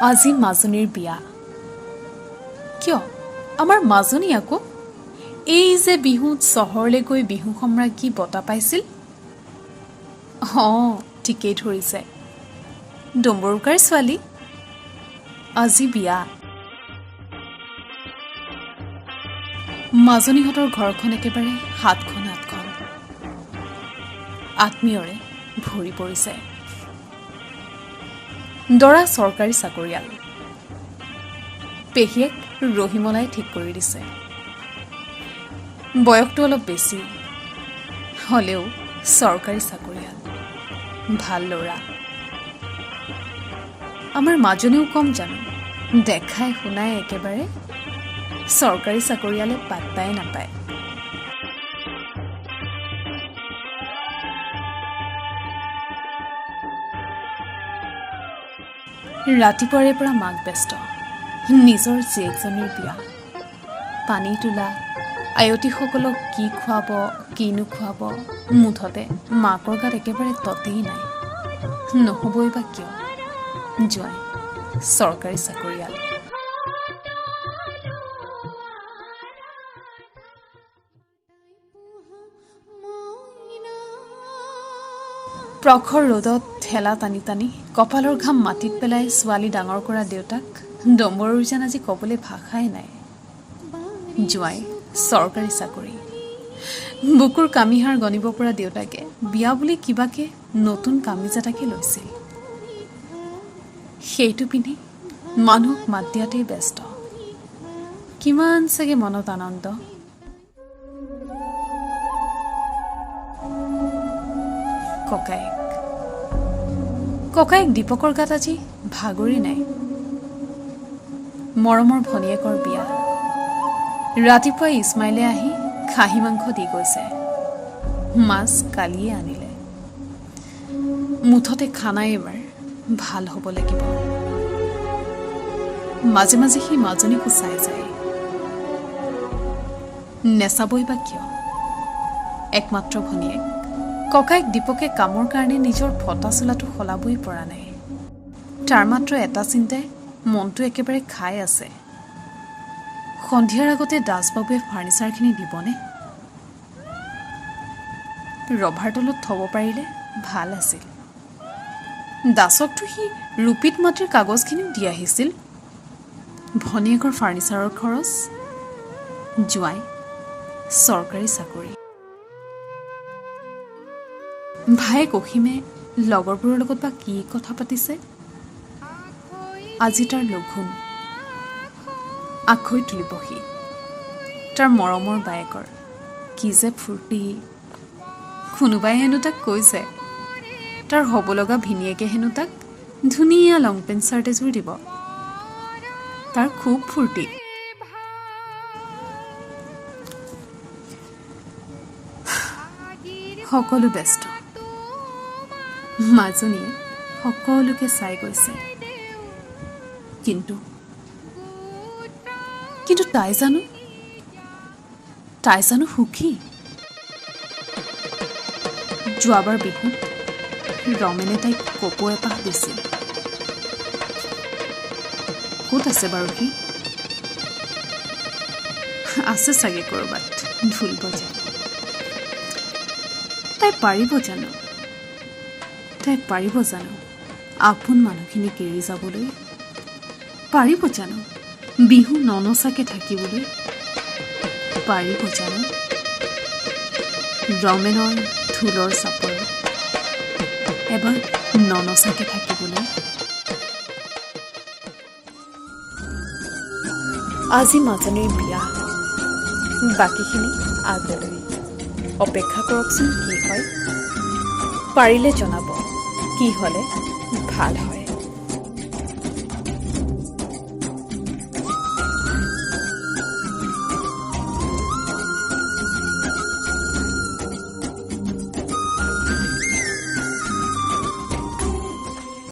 আজি মাজনীৰ বিয়া। কিয় আমাৰ মাজনী আকৌ এই যে বিহুত চহৰলৈ গৈ বিহু সম্ৰাজ্ঞী বঁটা পাইছিল? ঠিকেই ধৰিছে, ডম্বৰুকাৰ ছোৱালী। আজি বিয়া। মাজনীহঁতৰ ঘৰখন একেবাৰে সাতখন আত্মীয়ৰে ভৰি পৰিছে। দৰা চৰকাৰী চাকৰিয়াল, পেহীয়েক ৰহিমলাই ঠিক কৰি দিছে। বয়সটো অলপ বেছি হলেও চৰকাৰী চাকৰিয়াল, ভাল ল'ৰা। আমাৰ মাজনীও কম জানো, দেখাই শুনাই একেবাৰে চৰকাৰী চাকৰিয়ালে পাত্তাই নাপায়। ৰাতিপুৱাৰে পৰা মাক ব্যস্ত, নিজৰ জীয়েকজনীৰ বিয়া। পানী তোলা, আয়তীসকলক কি খুৱাব কি নোখুৱাব, মুঠতে মাকৰ গাত একেবাৰে ততেই নাই। নহবই বা কিয়, জোঁৱাই চৰকাৰী চাকৰিয়াল। প্ৰখৰ ৰ'দত ঠেলা টানি টানি কপালৰ ঘাম মাটিত পেলাই ছোৱালী ডাঙৰ কৰা দেউতাক ডম্বৰুৰ যেন আজি ক'বলৈ ভাষাই নাই। জোঁৱাই চৰকাৰী চাকৰি, বুকুৰ কামিহাৰ গণিব পৰা দেউতাকে বিয়া বুলি কিবাকে নতুন কামিজ এটাকে লৈছিল। সেইটো পিন্ধি মানুহক মাত দিয়াতেই ব্যস্ত। কিমান চাগে মনত আনন্দ। ককায়েক দীপকৰ গাত আজি ভাগৰি নাই। মৰমৰ ভনীয়েকৰ বিয়া। ৰাতিপুৱাই ইছমাইলে আহি খাহী মাংস দি গৈছে। মাছ কালিয়ে আনিলে। মুঠতে খানা এইবাৰ ভাল হ'ব লাগিব। মাজে মাজে সি মাজনীকো চাই যায়। নেচাবই বা কিয়, একমাত্ৰ ভনীয়েক। ককায়েক দীপকে কামৰ কাৰণে নিজৰ ফটা চোলাটো সলাবই পৰা নাই। তাৰ মাত্ৰ এটা চিন্তাই মনটো একেবাৰে খাই আছে। সন্ধিয়াৰ আগতে দাসবাবুৱে ফাৰ্ণিচাৰখিনি দিবনে? ৰভাৰ তলত থব পাৰিলে ভাল আছিল। দাসকতো সি ৰূপিত মাটিৰ কাগজখিনিও দি আহিছিল। ভনীয়েকৰ ফাৰ্ণিচাৰৰ খৰচ, জোঁৱাই চৰকাৰী চাকৰি। ভায়েক অসীমে লগৰবোৰৰ লগত বা কি কথা পাতিছে? আজি তাৰ লঘোণ। আখৈ তুলিব সি। তাৰ মৰমৰ বায়েকৰ কি যে ফূৰ্তি। কোনোবাই হেনো তাক কৈছে তাৰ হ'ব লগা ভিনীয়েকে হেনো তাক ধুনীয়া লং পেণ্ট চাৰ্ট এযোৰ দিব। তাৰ খুব ফূৰ্তি। সকলো ব্যস্ত। মাজনীয়ে সকলোকে চাই গৈছে। কিন্তু তাই জানো সুখী? যোৱাবাৰ বিহুত ৰমেনে তাইক কপৌ এপাহ দিছিল। ক'ত আছে বাৰু সি? আছে চাগে ক'ৰবাত ঢোল বজাই। তাই পাৰিব জানো আপোন মানুহখিনিক এৰি যাবলৈ? পাৰিব জানো বিহু ননচাকে থাকিবলৈ? পাৰিব জানো ৰমেনৰ ঢোলৰ চাপৰ এবাৰ ননচাকে থাকিবলৈ? আজি মাজনীৰ বিয়া। বাকীখিনি আগলৈ অপেক্ষা কৰকচোন কি হয়। পাৰিলে জনাব কি হ'লে ভাল হয়।